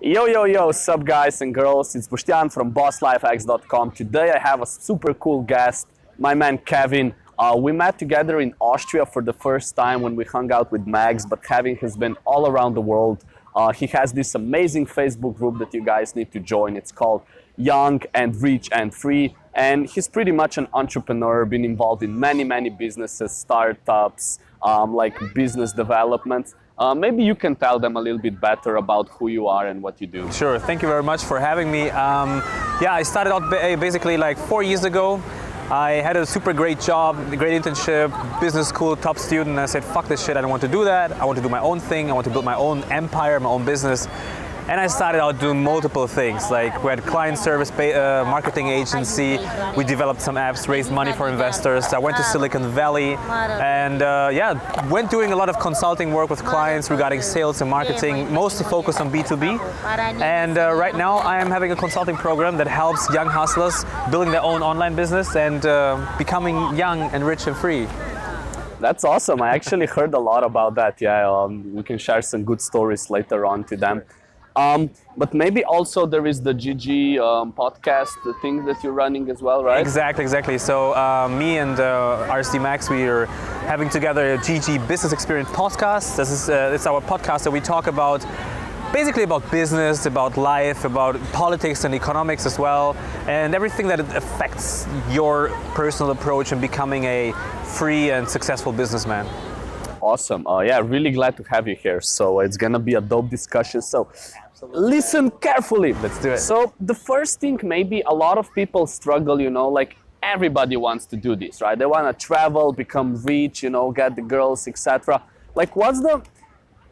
Yo, sup guys and girls, it's Boštjan from BossLifeHacks.com. Today I have a super cool guest, my man Kevin. We met together in Austria for the first time when we hung out with Max, but Kevin has been all around the world. He has this amazing Facebook group that you guys need to join. It's called Young and Rich and Free, and he's pretty much an entrepreneur, been involved in many businesses, startups, like business development. Maybe you can tell them a little bit better about who you are and what you do. Sure, thank you very much for having me. I started out basically like 4 years ago. I had a super great job, great internship, business school, top student, and I said, fuck this shit, I don't want to do that. I want to do my own thing, I want to build my own empire, my own business. And I started out doing multiple things, like we had client service, marketing agency, we developed some apps, raised money for investors. I went to Silicon Valley and went doing a lot of consulting work with clients regarding sales and marketing, mostly focused on B2B. And right now I am having a consulting program that helps young hustlers building their own online business and becoming young and rich and free. That's awesome. I actually heard a lot about that. We can share some good stories later on to them. But maybe also there is the GG podcast thing that you're running as well, right? Exactly. So me and RSD Max, we are having together a GG Business Experience podcast. It's our podcast that we talk about basically about business, about life, about politics and economics as well, and everything that affects your personal approach in becoming a free and successful businessman. Awesome. Really glad to have you here. So it's gonna be a dope discussion. So listen carefully. Let's do it. So the first thing, maybe a lot of people struggle, like everybody wants to do this, right? They wanna travel, become rich, get the girls, etc. Like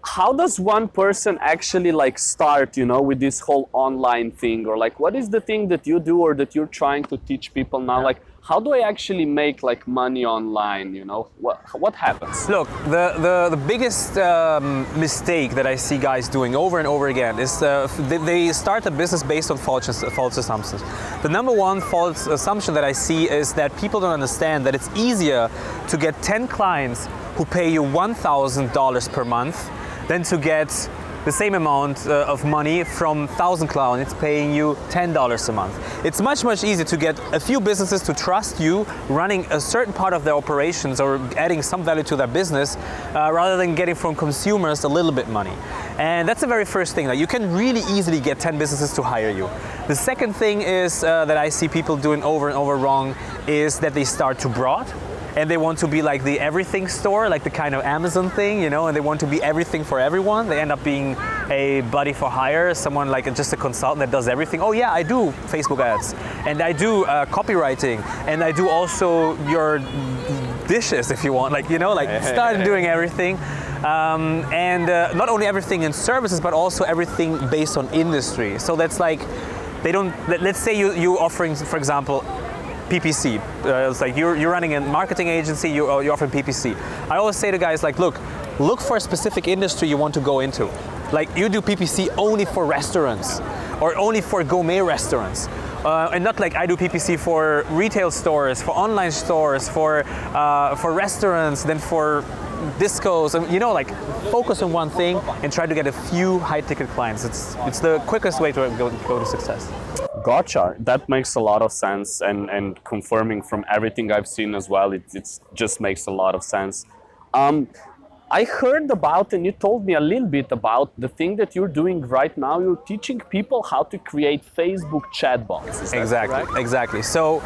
how does one person actually start, with this whole online thing? Or what is the thing that you do or that you're trying to teach people now? Like, how do I actually make money online? What happens? Look, the biggest mistake that I see guys doing over and over again is they start a business based on false assumptions. The number one false assumption that I see is that people don't understand that it's easier to get 10 clients who pay you $1,000 per month than to get the same amount of money from 1,000 clients paying you $10 a month. It's much easier to get a few businesses to trust you running a certain part of their operations or adding some value to their business rather than getting from consumers a little bit money. And that's the very first thing. You can really easily get 10 businesses to hire you. The second thing is that I see people doing over and over wrong is that they start too broad. And they want to be like the everything store, like the kind of Amazon thing, and they want to be everything for everyone. They end up being a buddy for hire, someone like just a consultant that does everything. Oh yeah, I do Facebook ads, and I do copywriting, and I do also your dishes if you want, start doing everything. And not only everything in services, but also everything based on industry. So that's let's say you offering, for example, PPC. It's like you're running a marketing agency, you're offering PPC. I always say to guys look for a specific industry you want to go into. Like you do PPC only for restaurants or only for gourmet restaurants. And not like I do PPC for retail stores, for online stores, for restaurants, then for discos, and focus on one thing and try to get a few high-ticket clients. It's the quickest way to go to success. Gotcha. That makes a lot of sense, and confirming from everything I've seen as well, it just makes a lot of sense. I heard about, and you told me a little bit about the thing that you're doing right now. You're teaching people how to create Facebook chatbots. Is that correct? Exactly. So,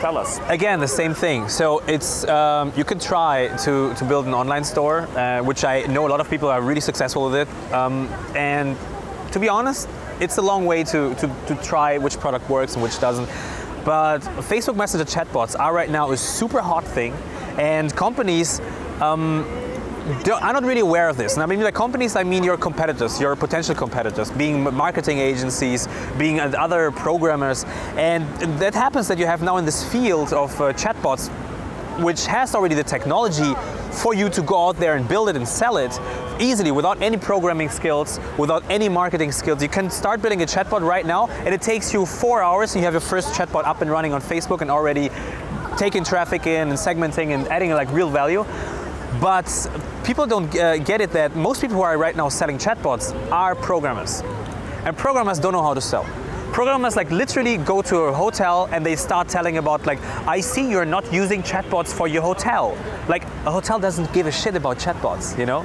tell us. Again, the same thing. So it's you can try to build an online store, which I know a lot of people are really successful with it. And to be honest, it's a long way to try which product works and which doesn't. But Facebook Messenger chatbots are right now a super hot thing, and companies are not really aware of this. And I mean, by companies, I mean your competitors, your potential competitors, being marketing agencies, being other programmers. And that happens that you have now in this field of chatbots, which has already the technology for you to go out there and build it and sell it easily without any programming skills, without any marketing skills. You can start building a chatbot right now, and it takes you 4 hours, and you have your first chatbot up and running on Facebook and already taking traffic in and segmenting and adding real value. But people don't get it that most people who are right now selling chatbots are programmers. And programmers don't know how to sell. Programmers like literally go to a hotel and they start telling about like, I see you're not using chatbots for your hotel. Like a hotel doesn't give a shit about chatbots, you know?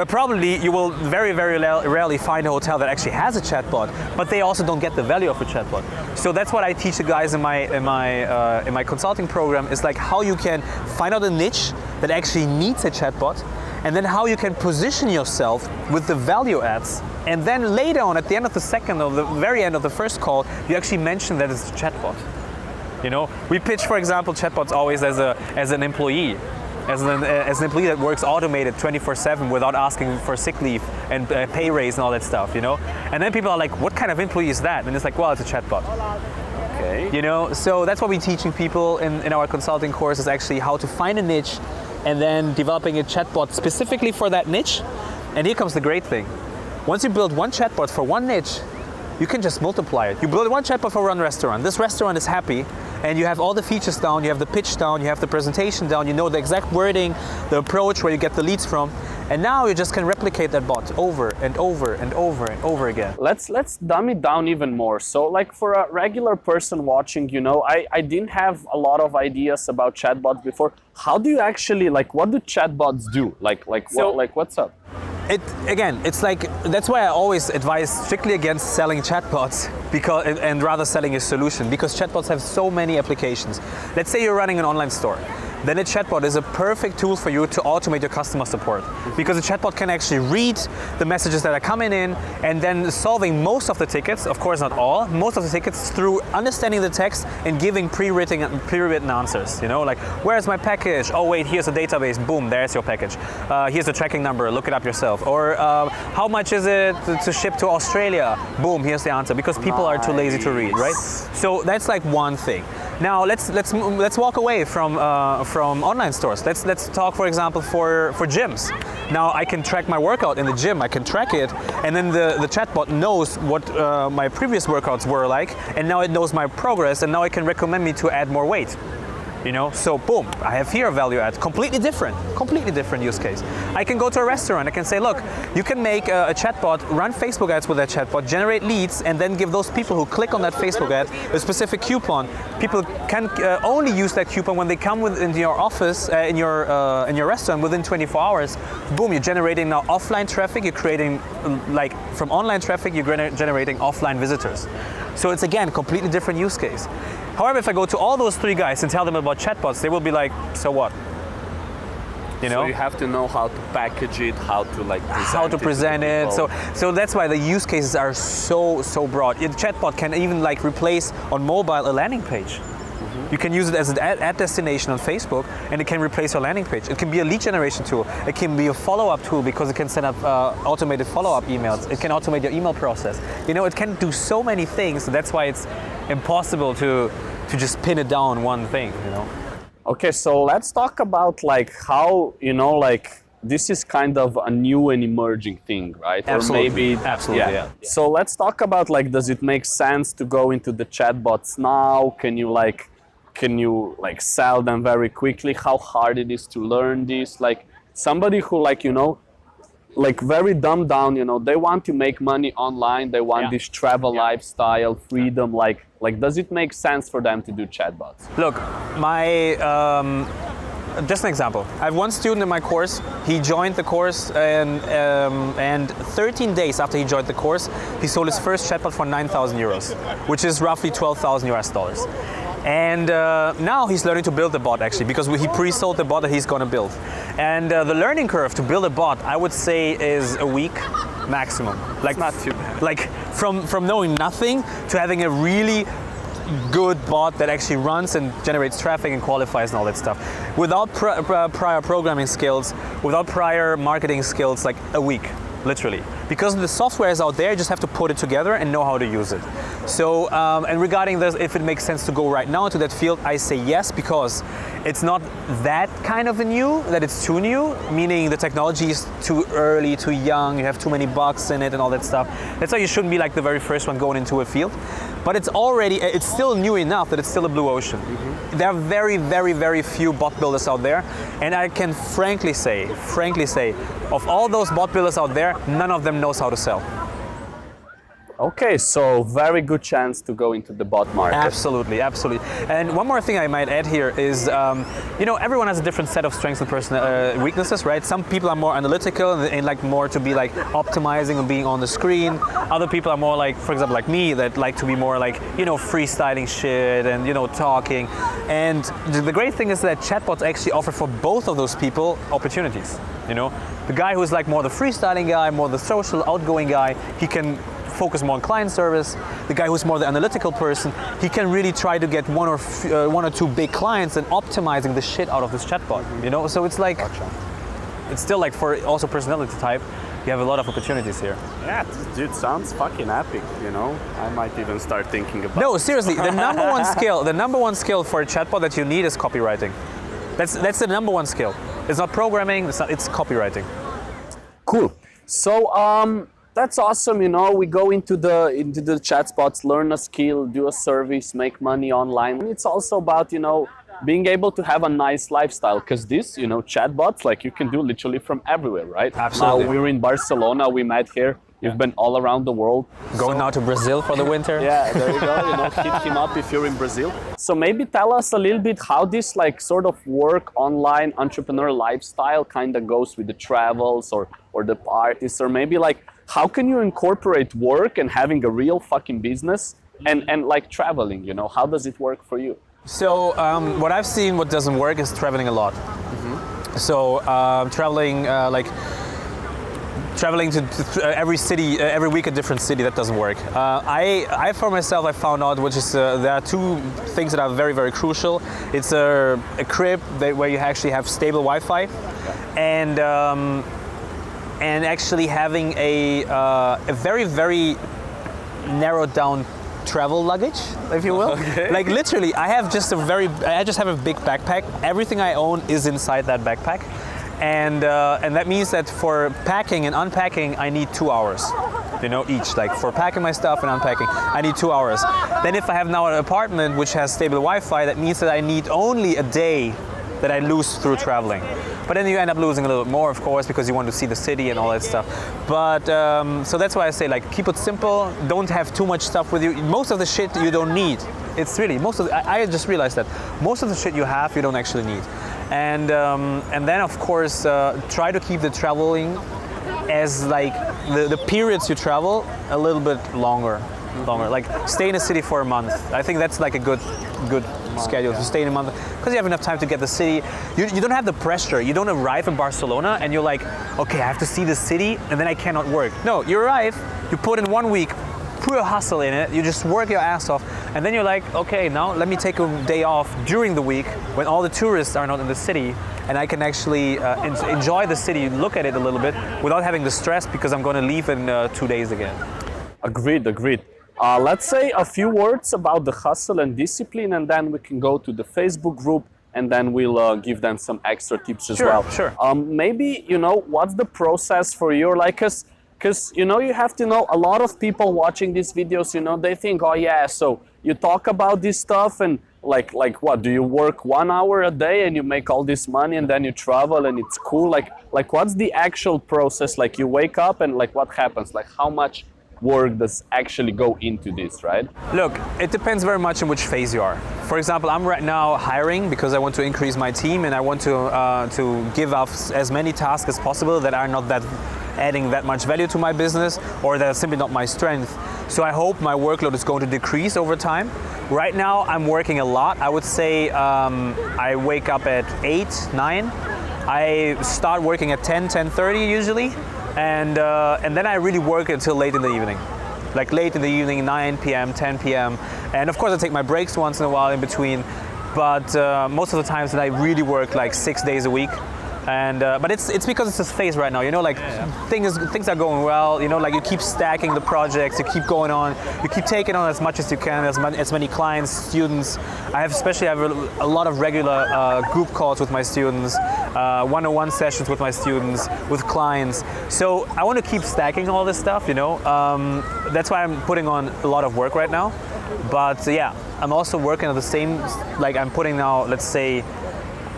Probably you will very, very rarely find a hotel that actually has a chatbot, but they also don't get the value of a chatbot. So that's what I teach the guys in my consulting program, is like how you can find out a niche that actually needs a chatbot, and then how you can position yourself with the value adds. And then later on, at the end of the second or the very end of the first call, you actually mention that it's a chatbot. You know, we pitch, for example, chatbots always as an employee, as an employee that works automated 24/7 without asking for sick leave and pay raise and all that stuff. You know, and then people are like, "What kind of employee is that?" And it's like, "Well, it's a chatbot." Okay. You know, so that's what we're teaching people in our consulting course, is actually how to find a niche, and then developing a chatbot specifically for that niche. And here comes the great thing. Once you build one chatbot for one niche, you can just multiply it. You build one chatbot for one restaurant. This restaurant is happy, and you have all the features down, you have the pitch down, you have the presentation down, you know the exact wording, the approach, where you get the leads from, and now you just can replicate that bot over and over and over and over again. Let's dumb it down even more. So like for a regular person watching, you know, I didn't have a lot of ideas about chatbots before. How do you actually, like, what do chatbots do? What's up? It's like, that's why I always advise strictly against selling chatbots, and rather selling a solution, because chatbots have so many applications. Let's say you're running an online store. Then a chatbot is a perfect tool for you to automate your customer support, because a chatbot can actually read the messages that are coming in and then solving most of the tickets, of course not all, most of the tickets through understanding the text and giving pre-written answers. You know, like, where's my package? Oh wait, here's a database. Boom, there's your package. Here's the tracking number. Look it up yourself. Or how much is it to ship to Australia? Boom, here's the answer. Because people are too lazy to read, right? So that's like one thing. Now let's walk away from online stores. Let's talk, for example, for gyms. Now I can track my workout in the gym. I can track it, and then the chatbot knows what my previous workouts were like, and now it knows my progress, and now it can recommend me to add more weight. You know, so boom, I have here a value add, completely different use case. I can go to a restaurant, I can say, look, you can make a chatbot, run Facebook ads with that chatbot, generate leads, and then give those people who click on that Facebook ad a specific coupon. People can only use that coupon when they come into your office, in your restaurant within 24 hours. Boom, you're generating now offline traffic, you're creating, like, from online traffic, you're generating offline visitors. So it's, again, completely different use case. However, if I go to all those three guys and tell them about chatbots, they will be like, so what? You know? So you have to know how to package it, how to present it. So that's why the use cases are so broad. The chatbot can even like replace on mobile a landing page. You can use it as an ad destination on Facebook, and it can replace your landing page. It can be a lead generation tool. It can be a follow-up tool, because it can send up automated follow-up emails. It can automate your email process. You know, it can do so many things. That's why it's impossible to just pin it down one thing, you know. Okay, so let's talk about like how, you know, like this is kind of a new and emerging thing, right? Absolutely. Or maybe, absolutely, yeah. So let's talk about, like, does it make sense to go into the chatbots now? Can you sell them very quickly? How hard it is to learn this? Like, somebody who, like, you know, like very dumbed down, you know, they want to make money online, they want this travel lifestyle, freedom, like does it make sense for them to do chatbots? Look, just an example. I have one student in my course. He joined the course, and 13 days after he joined the course, he sold his first chatbot for 9,000 euros, which is roughly 12,000 US dollars. And now he's learning to build the bot, actually, because he pre-sold the bot that he's going to build. And the learning curve to build a bot, I would say, is a week maximum. Like, not too bad. Like from knowing nothing to having a really good bot that actually runs and generates traffic and qualifies and all that stuff. Without prior programming skills, without prior marketing skills, like a week. Literally. Because the software is out there, you just have to put it together and know how to use it. So, and regarding this, if it makes sense to go right now into that field, I say yes, because it's not that kind of a new, that it's too new, meaning the technology is too early, too young, you have too many bugs in it and all that stuff. That's why you shouldn't be like the very first one going into a field. But it's still new enough that it's still a blue ocean. Mm-hmm. There are very, very, very few bot builders out there. And I can frankly say, of all those bot builders out there, none of them knows how to sell. Okay, so very good chance to go into the bot market. Absolutely, absolutely. And one more thing I might add here is, everyone has a different set of strengths and weaknesses, right? Some people are more analytical and like more to be like optimizing and being on the screen. Other people are more like, for example, like me, that like to be more like, freestyling shit and, talking. And the great thing is that chatbots actually offer for both of those people opportunities. The guy who's like more the freestyling guy, more the social outgoing guy, he can focus more on client service. The guy who's more the analytical person, he can really try to get one or two big clients and optimizing the shit out of this chatbot. So it's like, it's still like for also personality type, you have a lot of opportunities here. Yeah, dude, sounds fucking epic. I might even start thinking about. No, seriously, the number one skill for a chatbot that you need is copywriting. That's the number one skill. It's not programming. It's copywriting. Cool. So that's awesome. We go into the chatbots, learn a skill, do a service, make money online. And it's also about being able to have a nice lifestyle, because this chatbots, like, you can do literally from everywhere, right? Absolutely. Now we're in Barcelona. We met here. You've been all around the world. Going now to Brazil for the winter. Yeah, there you go. Hit him up if you're in Brazil. So maybe tell us a little bit how this like sort of work online entrepreneur lifestyle kind of goes with the travels or the parties, or maybe like how can you incorporate work and having a real fucking business and like traveling, how does it work for you? So what I've seen, what doesn't work is traveling a lot. Mm-hmm. So traveling to every city, every week a different city, that doesn't work. I for myself, I found out there are two things that are very, very crucial. It's a crib where you actually have stable Wi-Fi, and actually having a very, very narrowed down travel luggage, if you will. Okay. Like literally, I just have a big backpack. Everything I own is inside that backpack. And that means that for packing and unpacking, I need 2 hours, each. Like for packing my stuff and unpacking, I need 2 hours. Then if I have now an apartment which has stable Wi-Fi, that means that I need only a day that I lose through traveling. But then you end up losing a little bit more, of course, because you want to see the city and all that stuff. But so that's why I say, like, keep it simple. Don't have too much stuff with you. Most of the shit you don't need. It's really I just realized that most of the shit you have, you don't actually need. And then of course try to keep the traveling as like the periods you travel a little bit longer. Like stay in a city for a month. I think that's like a good schedule to stay in a month, because you have enough time to get the city. You don't have the pressure. You don't arrive in Barcelona and you're like, okay, I have to see the city and then I cannot work. No, you arrive, you put in 1 week, pure hustle in it, you just work your ass off, and then you're like, okay, now let me take a day off during the week when all the tourists are not in the city, and I can actually enjoy the city, look at it a little bit without having the stress because I'm going to leave in 2 days again. Agreed. Let's say a few words about the hustle and discipline, and then we can go to the Facebook group, and then we'll give them some extra tips as well. Sure. Maybe, what's the process for you? Like, because, you have to know, a lot of people watching these videos, they think, oh yeah, so you talk about this stuff and like what, do you work 1 hour a day and you make all this money and then you travel and it's cool? Like what's the actual process? Like you wake up and like what happens? Like how much work does actually go into this, right? Look, it depends very much on which phase you are. For example, I'm right now hiring because I want to increase my team and I want to give up as many tasks as possible that are not that adding that much value to my business or that are simply not my strength. So I hope my workload is going to decrease over time. Right now I'm working a lot. I would say I wake up at 8, 9. I start working at 10:30 usually. And then I really work until late in the evening. Like late in the evening, 9 p.m., 10 p.m. And of course I take my breaks once in a while in between. But most of the times that I really work like 6 days a week. And but it's because it's this phase right now, like things are going well, like you keep stacking the projects, you keep going on, you keep taking on as much as you can, as many clients, students. I have a lot of regular group calls with my students, one-on-one sessions with my students, with clients. So I want to keep stacking all this stuff, that's why I'm putting on a lot of work right now. But yeah, I'm also working at the same, like I'm putting now, let's say,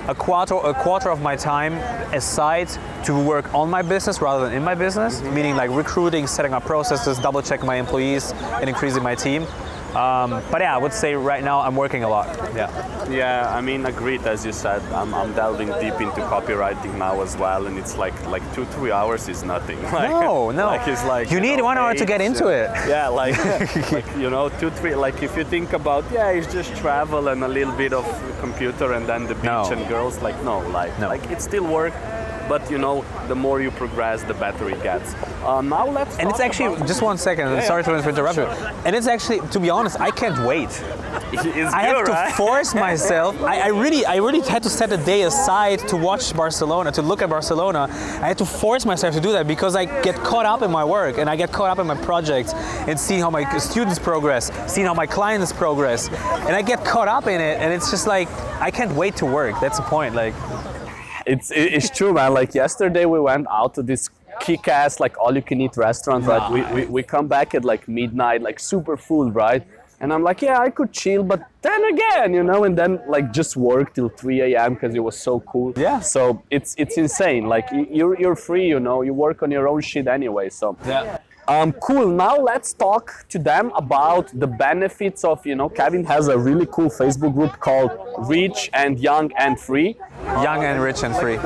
a quarter of my time aside to work on my business rather than in my business, meaning like recruiting, setting up processes, double checking my employees, and increasing my team. But yeah, I would say right now I'm working a lot. Yeah, I mean, agreed. As you said, I'm delving deep into copywriting now as well, and it's like 2-3 hours is nothing. Like, no. Like it's like you need 1 hour to get into it. Yeah, like 2-3. Like if you think about, it's just travel and a little bit of computer and then the beach and girls. Like like it's still work. But the more you progress, the better it gets. Now let's. And it's actually just 1 second. Sorry to interrupt you. And it's actually, to be honest, I can't wait. I have to force myself. I really had to set a day aside to watch Barcelona, to look at Barcelona. I had to force myself to do that because I get caught up in my work and I get caught up in my projects and seeing how my students progress, seeing how my clients progress, and I get caught up in it. And it's just like I can't wait to work. That's the point. Like. It's true, man. Like yesterday we went out to this kick-ass like all-you-can-eat restaurant, right? We come back at like midnight, like super full, right? And I'm like, I could chill, but then again, and then like just work till 3 a.m. because it was so cool. Yeah. So it's insane. Like you're free, you work on your own shit anyway. So yeah. Cool. Now let's talk to them about the benefits of, Kevin has a really cool Facebook group called Rich and Young and Free. Young and Rich and Free.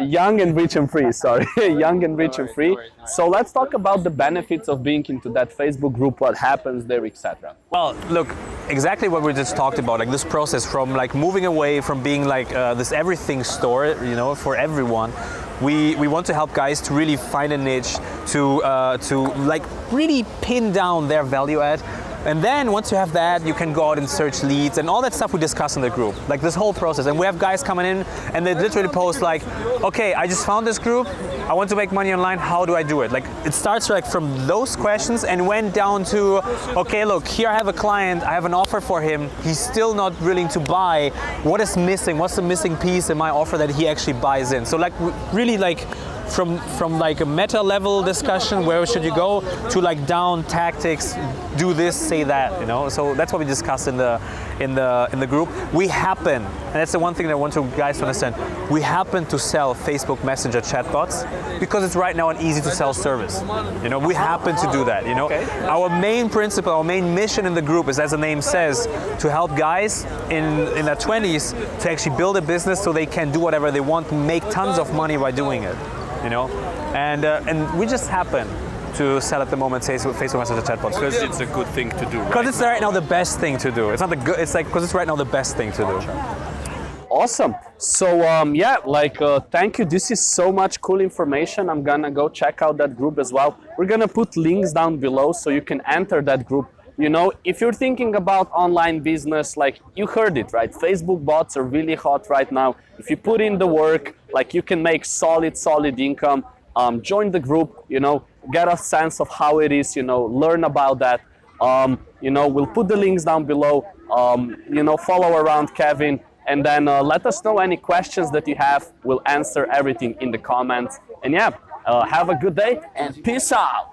Young and Rich and Free, sorry. Young and Rich and Free. So let's talk about the benefits of being into that Facebook group, what happens there, etc. Well, look, exactly what we just talked about, like this process from like moving away from being like this everything store, for everyone. We want to help guys to really find a niche, to like really pin down their value add. And then once you have that, you can go out and search leads and all that stuff we discuss in the group, like this whole process. And we have guys coming in and they literally post like, okay, I just found this group, I want to make money online, how do I do it? Like it starts like from those questions and went down to, okay, look, here I have a client, I have an offer for him, he's still not willing to buy, what is missing, what's the missing piece in my offer that he actually buys in? So like really like from like a meta level discussion, where should you go, to like down tactics, do this, say that, So that's what we discussed in the group. We happen, and that's the one thing that I want you guys to understand, we happen to sell Facebook Messenger chatbots because it's right now an easy to sell service. We happen to do that, Our main principle, our main mission in the group is, as the name says, to help guys in their 20s to actually build a business so they can do whatever they want, make tons of money by doing it. And we just happen to sell at the moment Facebook Messenger chatbots because it's a good thing to do. Because it's right now the best thing to do. It's not the good. It's like because it's right now the best thing to do. Awesome. So thank you. This is so much cool information. I'm gonna go check out that group as well. We're gonna put links down below so you can enter that group. If you're thinking about online business, like you heard it, right? Facebook bots are really hot right now. If you put in the work, like you can make solid income. Join the group, get a sense of how it is, learn about that. We'll put the links down below, follow around Kevin, and then let us know any questions that you have. We'll answer everything in the comments. And have a good day and peace out.